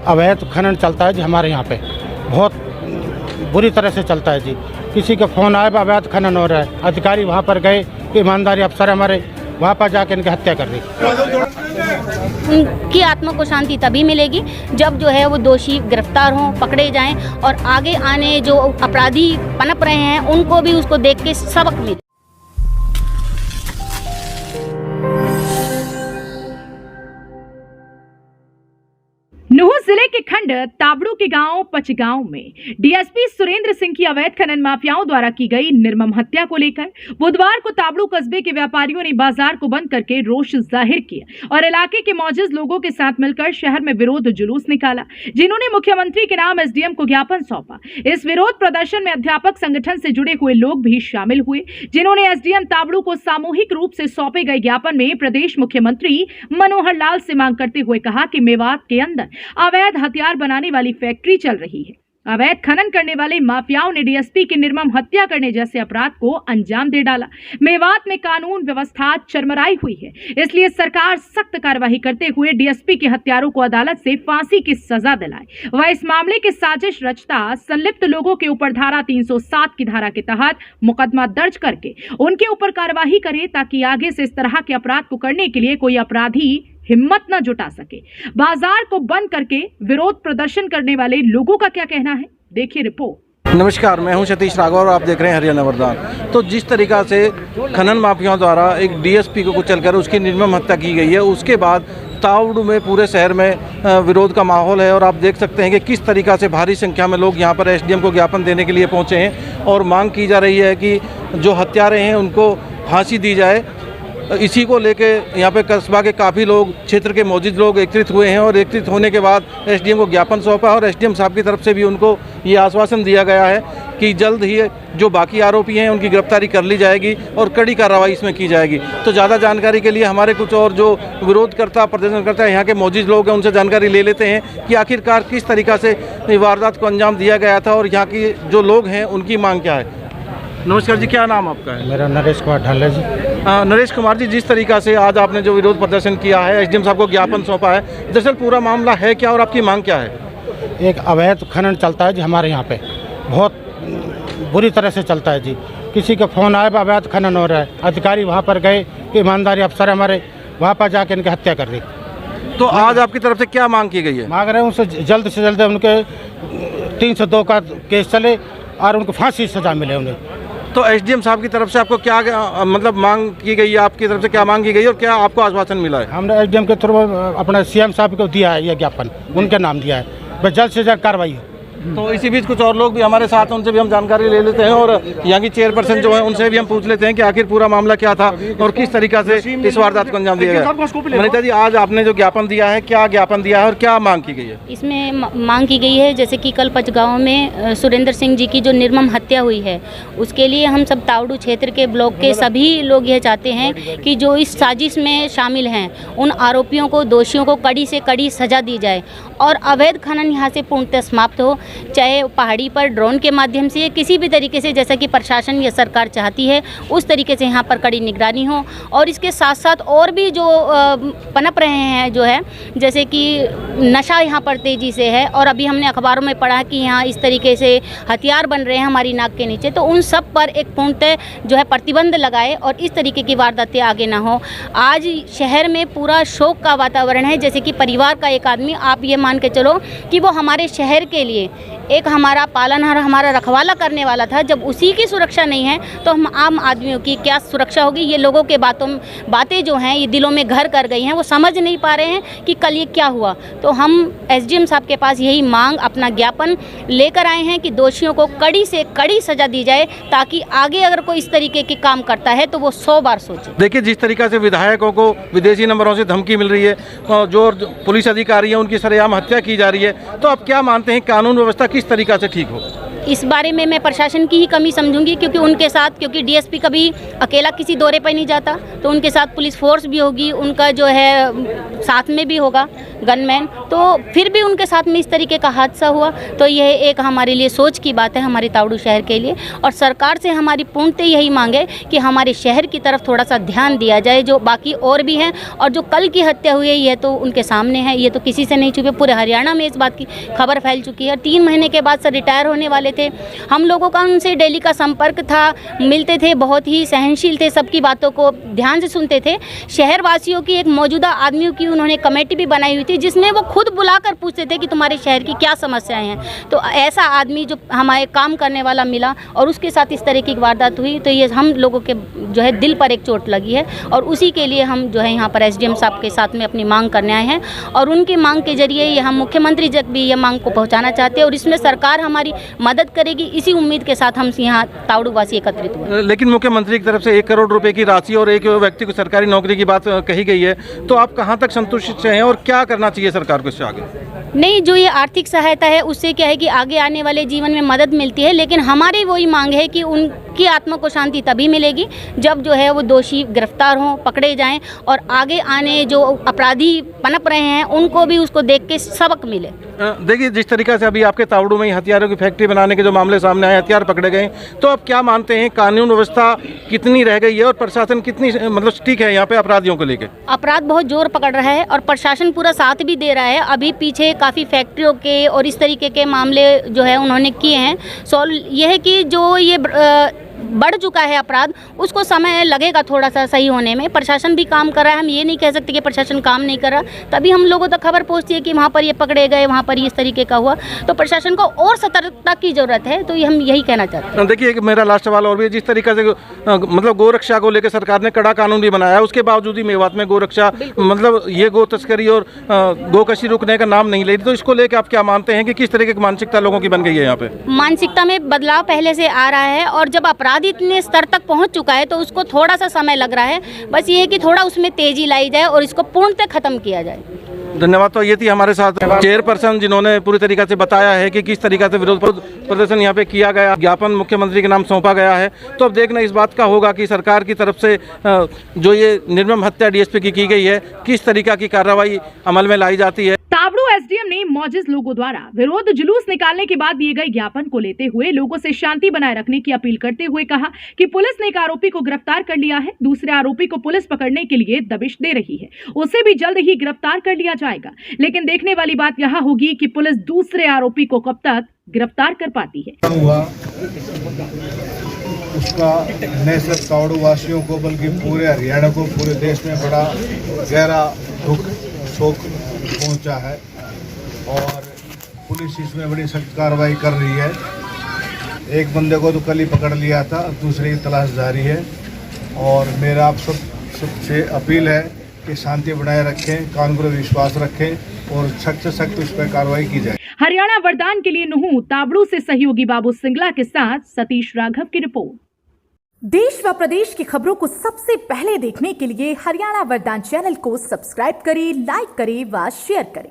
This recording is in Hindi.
अवैध खनन चलता है जी हमारे यहाँ पे, बहुत बुरी तरह से चलता है जी। किसी का फ़ोन आया अवैध खनन हो रहा है, अधिकारी वहाँ पर गए, ईमानदारी अफसर हमारे वहाँ पर जाकर इनकी हत्या कर दी। उनकी आत्मा को शांति तभी मिलेगी जब जो है वो दोषी गिरफ्तार हों, पकड़े जाएं और आगे आने जो अपराधी पनप रहे हैं उनको भी उसको देख के सबक मिले। नुह जिले के खंड ताबड़ू के गांव पचगांव में डीएसपी सुरेंद्र सिंह की अवैध खनन माफियाओं द्वारा की गई निर्मम हत्या को लेकर बुधवार को ताबड़ू कस्बे के व्यापारियों ने बाजार को बंद करके रोष जाहिर किया और इलाके के मौजूद लोगों के साथ मिलकर शहर में विरोध जुलूस निकाला, जिन्होंने मुख्यमंत्री के नाम एसडीएम को ज्ञापन सौंपा। इस विरोध प्रदर्शन में अध्यापक संगठन से जुड़े हुए लोग भी शामिल हुए, जिन्होंने एसडीएम ताबड़ू को सामूहिक रूप से सौंपे गए ज्ञापन में प्रदेश मुख्यमंत्री मनोहर लाल से मांग करते हुए कहा कि मेवात के अंदर अवैध हथियार बनाने वाली फैक्ट्री चल रही है। अवैध खनन करने वाले माफियाओं ने डीएसपी की निर्मम हत्या करने जैसे अपराध को अंजाम दे डाला। मेवात में कानून व्यवस्था चरमराई हुई है, इसलिए सरकार सख्त कार्रवाई करते हुए डीएसपी के हत्यारों को अदालत से फांसी की सजा दिलाए। वह इस मामले की साजिश रचता संलिप्त लोगों के ऊपर धारा 307 की धारा के तहत मुकदमा दर्ज करके उनके ऊपर कार्रवाई करे, ताकि आगे से इस तरह के अपराध को करने के लिए कोई अपराधी हिम्मत न जुटा सके। बाजार को बंद करके विरोध प्रदर्शन करने वाले लोगों का क्या कहना है, देखिए रिपोर्ट। नमस्कार, मैं हूं सतीश राघव और आप देख रहे हैं हरियाणा वरदान। तो जिस तरीका से खनन माफियाओं द्वारा एक डीएसपी को कुचलकर उसकी निर्मम हत्या की गई है, उसके बाद तावड़ू में पूरे शहर में विरोध का माहौल है और आप देख सकते हैं कि किस तरीका से भारी संख्या में लोग यहां पर एसडीएम को ज्ञापन देने के लिए पहुंचे हैं और मांग की जा रही है कि जो हत्यारे हैं उनको फांसी दी जाए। इसी को लेके यहाँ पे कस्बा के काफ़ी लोग, क्षेत्र के मौजूद लोग एकत्रित हुए हैं और एकत्रित होने के बाद एसडीएम को ज्ञापन सौंपा और एसडीएम साहब की तरफ से भी उनको ये आश्वासन दिया गया है कि जल्द ही जो बाकी आरोपी हैं उनकी गिरफ्तारी कर ली जाएगी और कड़ी कार्रवाई इसमें की जाएगी। तो ज़्यादा जानकारी के लिए हमारे कुछ और जो विरोधकर्ता प्रदर्शनकर्ता यहाँ के मौजूद लोग हैं उनसे जानकारी ले लेते हैं कि आखिरकार किस तरीका से वारदात को अंजाम दिया गया था और यहाँ की जो लोग हैं उनकी मांग क्या है। नमस्कार जी, क्या नाम आपका है? मेरा नरेश कुमार ढाले जी। नरेश कुमार जी, जिस तरीका से आज आपने जो विरोध प्रदर्शन किया है, एसडीएम साहब को ज्ञापन सौंपा है, दरअसल पूरा मामला है क्या और आपकी मांग क्या है? एक अवैध खनन चलता है जी हमारे यहाँ पे, बहुत बुरी तरह से चलता है जी। किसी का फ़ोन आया अवैध खनन हो रहा है, अधिकारी वहाँ पर गए, ईमानदारी अफसर हमारे वहाँ पर जाकर इनकी हत्या कर दी। तो आज आपकी तरफ से क्या मांग की गई है? मांग रहे हैं उनसे जल्द से जल्द उनके 302 का केस चले और उनको फांसी सजा मिले उन्हें। तो एसडीएम साहब की तरफ से आपको क्या मतलब मांग की गई है, आपकी तरफ से क्या मांग की गई है और क्या आपको आश्वासन मिला है? हमने एसडीएम के थ्रू अपना सीएम साहब को दिया है, यह ज्ञापन उनके नाम दिया है, बस जल्द से जल्द कार्रवाई हो। तो इसी बीच कुछ और लोग भी हमारे साथ हैं, उनसे भी हम जानकारी ले लेते हैं और यहाँ की चेयरपर्सन जो है उनसे भी हम पूछ लेते हैं कि आखिर पूरा मामला क्या था और किस तरीका से इस वारदात को अंजाम दिया गया। मनीता जी, आज आपने जो ज्ञापन दिया है, क्या ज्ञापन दिया है और क्या मांग की गई है? इसमें मांग की गई है जैसे कि कल पचगांव में सुरेंद्र सिंह जी की जो निर्मम हत्या हुई है, उसके लिए हम सब तावड़ू क्षेत्र के ब्लॉक के सभी लोग यह चाहते हैं कि जो इस साजिश में शामिल हैं उन आरोपियों को, दोषियों को कड़ी से कड़ी सजा दी जाए और अवैध खनन यहाँ से पूर्णतः समाप्त हो, चाहे पहाड़ी पर ड्रोन के माध्यम से किसी भी तरीके से, जैसा कि प्रशासन या सरकार चाहती है उस तरीके से यहाँ पर कड़ी निगरानी हो। और इसके साथ साथ और भी जो पनप रहे हैं जो है, जैसे कि नशा यहाँ पर तेज़ी से है और अभी हमने अखबारों में पढ़ा कि यहाँ इस तरीके से हथियार बन रहे हैं हमारी नाक के नीचे, तो उन सब पर एक पूर्णतः जो है प्रतिबंध लगाए और इस तरीके की वारदातें आगे ना हो। आज शहर में पूरा शोक का वातावरण है, जैसे कि परिवार का एक आदमी, आप ये मान के चलो कि वो हमारे शहर के लिए एक हमारा पालनहार, हमारा रखवाला करने वाला था। जब उसी की सुरक्षा नहीं है तो हम आम आदमियों की क्या सुरक्षा होगी? ये लोगों के बातें जो हैं ये दिलों में घर कर गई हैं, वो समझ नहीं पा रहे हैं कि कल ये क्या हुआ। तो हम एसडीएम साहब के पास यही मांग, अपना ज्ञापन लेकर आए हैं कि दोषियों को कड़ी से कड़ी सजा दी जाए, ताकि आगे अगर कोई इस तरीके के काम करता है तो वो 100 बार सोचे। देखिए, जिस तरीका से विधायकों को विदेशी नंबरों से धमकी मिल रही है, जो पुलिस अधिकारी हैं उनकी सरेआम हत्या की जा रही है, तो आप क्या मानते हैं कानून व्यवस्था किस तरीका से ठीक हो? इस बारे में मैं प्रशासन की ही कमी समझूंगी, क्योंकि उनके साथ, क्योंकि डीएसपी कभी अकेला किसी दौरे पर नहीं जाता, तो उनके साथ पुलिस फोर्स भी होगी, उनका जो है साथ में भी होगा गनमैन, तो फिर भी उनके साथ में इस तरीके का हादसा हुआ, तो यह एक हमारे लिए सोच की बात है, हमारे तावड़ू शहर के लिए। और सरकार से हमारी पूर्णतः यही मांग है कि हमारे शहर की तरफ थोड़ा सा ध्यान दिया जाए, जो बाकी और भी हैं, और जो कल की हत्या हुई है यह तो उनके सामने है, ये तो किसी से नहीं छुपे, पूरे हरियाणा में इस बात की खबर फैल चुकी है। 3 महीने के बाद सर रिटायर होने वाले थे, हम लोगों का उनसे डेली का संपर्क था, मिलते थे, बहुत ही सहनशील थे, सबकी बातों को ध्यान से सुनते थे। शहरवासियों की एक मौजूदा आदमियों की उन्होंने कमेटी भी बनाई हुई थी, जिसमें वो खुद बुलाकर पूछते थे कि तुम्हारे शहर की क्या समस्याएं हैं। तो ऐसा आदमी जो हमारे काम करने वाला मिला और उसके साथ इस तरह की वारदात हुई, तो ये हम लोगों के जो है दिल पर एक चोट लगी है, और उसी के लिए हम जो है यहाँ पर एसडीएम साहब के साथ में अपनी मांग करने आए हैं, और उनकी मांग के जरिए ये हम मुख्यमंत्री तक भी ये मांग को पहुँचाना चाहते हैं, और इसमें सरकार हमारी मदद करेगी, इसी उम्मीद के साथ हम यहाँ तावड़ू वासी एकत्रित हुए। लेकिन मुख्यमंत्री की तरफ से 1 करोड़ रुपए की राशि और एक व्यक्ति को सरकारी नौकरी की बात कही गई है, तो आप कहां तक संतुष्ट हैं और क्या करना चाहिए सरकार को इससे आगे? नहीं, जो ये आर्थिक सहायता है उससे क्या है कि आगे आने वाले जीवन में मदद मिलती है, लेकिन हमारी वही मांग है कि उनकी आत्मा को शांति तभी मिलेगी जब जो है वो दोषी गिरफ्तार हों, पकड़े जाएं, और आगे आने जो अपराधी पनप रहे हैं उनको भी उसको देख के सबक मिले। देखिए, जिस तरीका से अभी आपके तावड़ू में हथियारों की फैक्ट्री बनाने के जो मामले सामने आए, हथियार पकड़े गए, तो आप क्या मानते हैं कानून व्यवस्था कितनी रह गई है और प्रशासन कितनी मतलब ठीक है यहाँ पे अपराधियों को लेकर? अपराध बहुत जोर पकड़ रहा है और प्रशासन पूरा साथ भी दे रहा है। अभी पीछे काफ़ी फैक्ट्रियों के और इस तरीके के मामले जो है उन्होंने किए हैं सॉल्व। यह है कि जो ये बढ़ चुका है अपराध, उसको समय लगेगा थोड़ा सा सही होने में। प्रशासन भी काम कर रहा है, हम ये नहीं कह सकते कि प्रशासन काम नहीं कर रहा, तभी हम लोगों तक खबर पहुंचती है कि वहाँ पर ये पकड़े गए, वहाँ पर इस तरीके का हुआ, तो प्रशासन को और सतर्कता की जरूरत है, तो ये हम यही कहना चाहते हैं। देखिए, मेरा लास्ट सवाल और भी, जिस तरीके से मतलब गोरक्षा को लेकर सरकार ने कड़ा कानून भी बनाया है, उसके बावजूद ही मेवात में गोरक्षा मतलब ये गो तस्करी और गोकशी रुकने का नाम नहीं ले रही, तो इसको लेकर आप क्या मानते हैं कि किस तरीके की मानसिकता लोगों की बन गई है यहाँ पे? मानसिकता में बदलाव पहले से आ रहा है, और जब अपराध इतने स्तर तक पहुंच चुका है तो उसको थोड़ा सा समय लग रहा है। बस ये है कि थोड़ा उसमें तेजी लाई जाए और इसको पूर्णतः खत्म किया जाए। धन्यवाद। तो ये थी हमारे साथ चेयरपर्सन, जिन्होंने पूरी तरीके से बताया है कि किस तरीके से विरोध प्रदर्शन यहाँ पे किया गया, ज्ञापन मुख्यमंत्री के नाम सौंपा गया है। तो अब देखना इस बात का होगा कि सरकार की तरफ से जो ये निर्मम हत्या डीएसपी की गई है, किस तरीका की कार्रवाई अमल में लाई जाती है। तावड़ू एसडीएम ने मौजूद लोगों द्वारा विरोध जुलूस निकालने के बाद दिए गए ज्ञापन को लेते हुए लोगों से शांति बनाए रखने की अपील करते हुए कहा कि पुलिस ने एक आरोपी को गिरफ्तार कर लिया है, दूसरे आरोपी को पुलिस पकड़ने के लिए दबिश दे रही है, उसे भी जल्द ही गिरफ्तार कर लिया जाएगा। लेकिन देखने वाली बात यह होगी कि पुलिस दूसरे आरोपी को कब तक गिरफ्तार कर पाती है। हुआ उसका न सिर्फ तावड़ू वासियों को बल्कि पूरे हरियाणा को, पूरे देश में बड़ा गहरा दुख शोक पहुंचा है, और पुलिस इसमें बड़ी सख्त कार्रवाई कर रही है। एक बंदे को तो कल ही पकड़ लिया था, दूसरे की तलाश जारी है, और मेरा आप सबसे अपील है कि शांति बनाए रखें, कानून पर विश्वास रखें और सख्त से सख्त उस पर कार्रवाई की जाए। हरियाणा वरदान के लिए नुहू तावड़ू से सहयोगी बाबू सिंगला के साथ सतीश राघव की रिपोर्ट। देश व प्रदेश की खबरों को सबसे पहले देखने के लिए हरियाणा वरदान चैनल को सब्सक्राइब करें, लाइक करें व शेयर करें।